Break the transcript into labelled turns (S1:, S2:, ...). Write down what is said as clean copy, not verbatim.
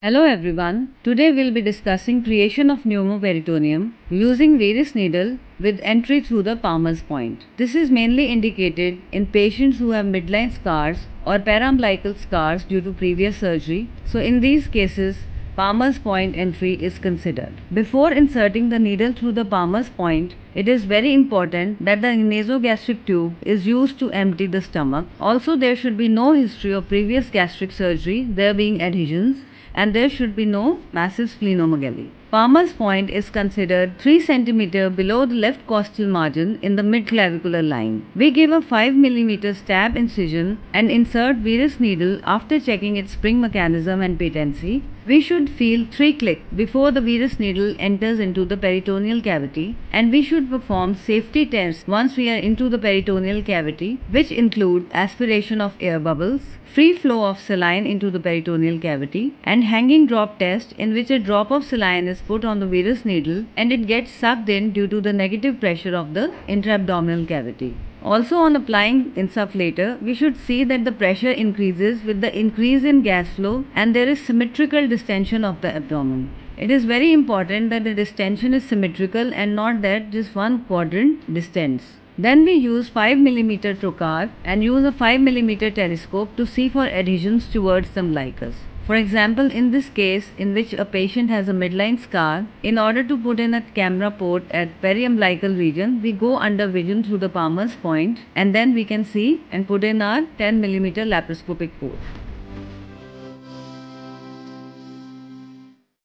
S1: Hello everyone. Today we'll be discussing creation of pneumoperitoneum using varus needle with entry through the Palmer's point. This is mainly indicated in patients who have midline scars or paraumbilical scars due to previous surgery. So in these cases, Palmer's point entry is considered. Before inserting the needle through the Palmer's point, it is very important that the nasogastric tube is used to empty the stomach. Also, there should be no history of previous gastric surgery, there being adhesions, and there should be no massive splenomegaly. Palmer's point is considered 3 cm below the left costal margin in the mid-clavicular line. We give a 5 mm stab incision and insert varus needle after checking its spring mechanism and patency. We should feel 3 clicks before the varus needle enters into the peritoneal cavity, and we should perform safety tests once we are into the peritoneal cavity, which include aspiration of air bubbles, free flow of saline into the peritoneal cavity, and hanging drop test in which a drop of saline is put on the varus needle and it gets sucked in due to the negative pressure of the intra-abdominal cavity. Also, on applying insufflator, we should see that the pressure increases with the increase in gas flow and there is symmetrical distension of the abdomen. It is very important that the distension is symmetrical and not that just one quadrant distends. Then we use 5 mm trocar and use a 5 mm telescope to see for adhesions towards the umbilicus. For example, in this case in which a patient has a midline scar, in order to put in a camera port at periumbilical region, we go under vision through the Palmer's point and then we can see and put in our 10 mm laparoscopic port.